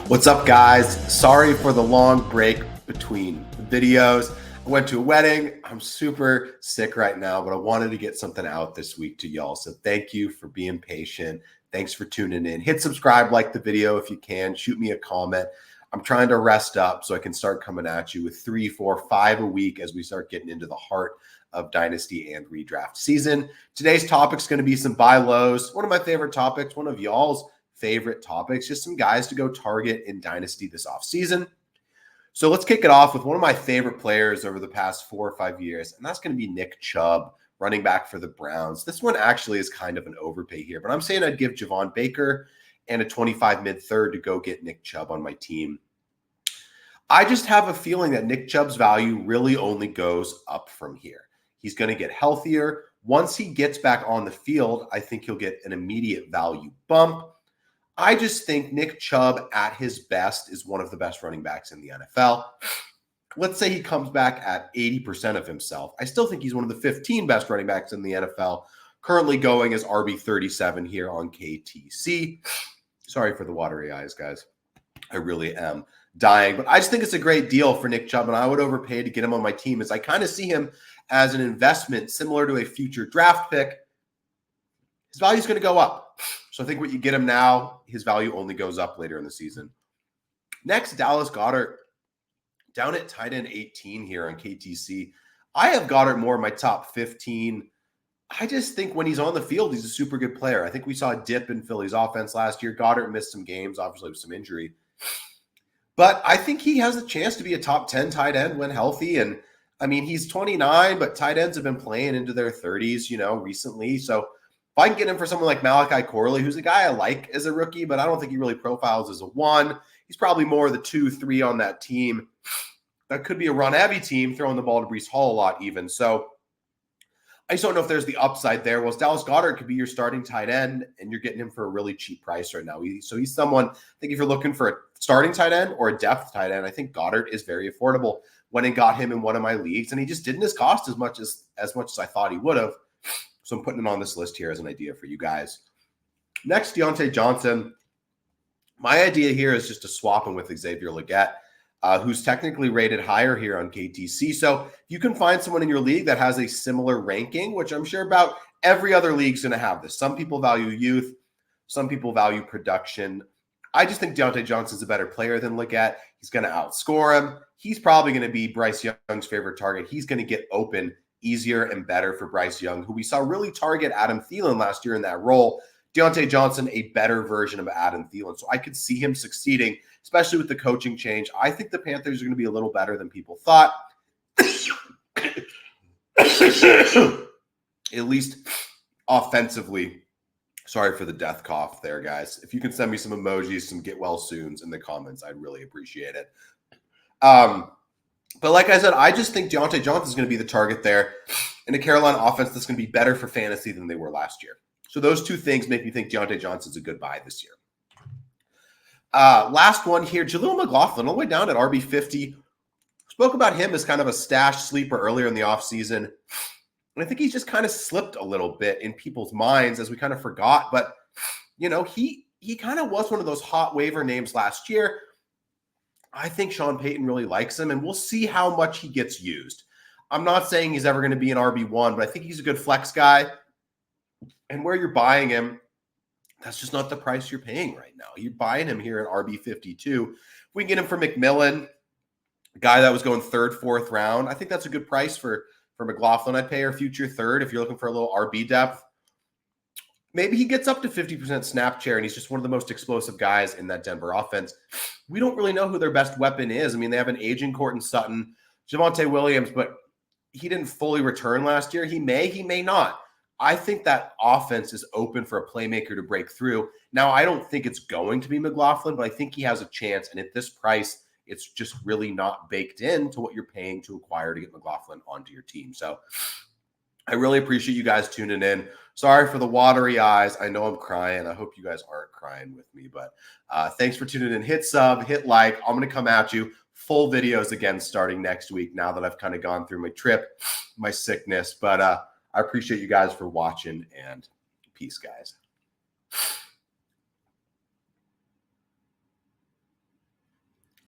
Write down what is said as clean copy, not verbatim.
What's up, guys? Sorry for the long break between videos. I went to a wedding. I'm super sick right now, but I wanted to get something out this week to y'all. So thank you for being patient. Thanks for tuning in. Hit subscribe, like the video if you can. Shoot me a comment. I'm trying to rest up so I can start coming at you with 3, 4, 5 a week as we start getting into the heart of Dynasty and redraft season. Today's topic is going to be some buy lows. One of my favorite topics, one of y'all's favorite topics, just some guys to go target in Dynasty this offseason. So let's kick it off with one of my favorite players over the past 4 or 5 years, and that's going to be Nick Chubb, running back for the Browns. This one actually is kind of an overpay here, but I'm saying I'd give Javon Baker and a 25 mid-third to go get Nick Chubb on my team. I just have a feeling that Nick Chubb's value really only goes up from here. He's going to get healthier. Once he gets back on the field, I think he'll get an immediate value bump. I just think Nick Chubb at his best is one of the best running backs in the NFL. Let's say he comes back at 80% of himself. I still think he's one of the 15 best running backs in the NFL, currently going as RB37 here on KTC. Sorry for the watery eyes, guys. I really am dying, but I just think it's a great deal for Nick Chubb, and I would overpay to get him on my team as I kind of see him as an investment similar to a future draft pick. His value is going to go up. So I think what you get him now, his value only goes up later in the season. Next, Dallas Goedert, down at tight end 18 here on KTC. I have Goedert more in my top 15. I just think when he's on the field, he's a super good player. I think we saw a dip in Philly's offense last year. Goedert missed some games, obviously with some injury. But I think he has a chance to be a top 10 tight end when healthy. And I mean, he's 29, but tight ends have been playing into their 30s, recently. So if I can get him for someone like Malachi Corley, who's a guy I like as a rookie, but I don't think he really profiles as a 1. He's probably more the 2, 3 on that team. That could be a run-heavy team, throwing the ball to Breece Hall a lot even. So I just don't know if there's the upside there. Well, Dallas Goedert could be your starting tight end, and you're getting him for a really cheap price right now. So he's someone, I think if you're looking for a starting tight end or a depth tight end, I think Goedert is very affordable. When I got him in one of my leagues, and he just didn't cost as much as I thought he would have. So I'm putting it on this list here as an idea for you guys. Next, Diontae Johnson. My idea here is just to swap him with Xavier Legette, who's technically rated higher here on KTC. So you can find someone in your league that has a similar ranking, which I'm sure about every other league is going to have this. Some people value youth. Some people value production. I just think Diontae Johnson's a better player than Legette. He's going to outscore him. He's probably going to be Bryce Young's favorite target. He's going to get open easier and better for Bryce Young, who we saw really target Adam Thielen last year in that role. Diontae Johnson, a better version of Adam Thielen. So I could see him succeeding, especially with the coaching change. I think the Panthers are going to be a little better than people thought. At least offensively. Sorry for the death cough there, guys. If you can send me some emojis, some get well soons in the comments, I'd really appreciate it. But like I said, I just think Diontae Johnson is going to be the target there in a Carolina offense that's going to be better for fantasy than they were last year. So those two things make me think Diontae Johnson's a good buy this year. Last one here, Jaleel McLaughlin, all the way down at RB50. Spoke about him as kind of a stash sleeper earlier in the offseason. And I think he's just kind of slipped a little bit in people's minds as we kind of forgot. But, he kind of was one of those hot waiver names last year. I think Sean Payton really likes him, and we'll see how much he gets used. I'm not saying he's ever going to be an RB1, but I think he's a good flex guy. And where you're buying him, that's just not the price you're paying right now. You're buying him here at RB52. We can get him for McMillan, a guy that was going 3rd, 4th round. I think that's a good price for McLaughlin. I'd pay our future 3rd if you're looking for a little RB depth. Maybe he gets up to 50% snap share, and he's just one of the most explosive guys in that Denver offense. We don't really know who their best weapon is. I mean, they have an aging Cortland Sutton, Javonte Williams, but he didn't fully return last year. He may not. I think that offense is open for a playmaker to break through. Now, I don't think it's going to be McLaughlin, but I think he has a chance. And at this price, it's just really not baked into what you're paying to acquire to get McLaughlin onto your team. So I really appreciate you guys tuning in. Sorry for the watery eyes. I know I'm crying. I hope you guys aren't crying with me, but thanks for tuning in. Hit sub, hit like. I'm going to come at you. Full videos again starting next week now that I've kind of gone through my trip, my sickness. But I appreciate you guys for watching, and peace, guys.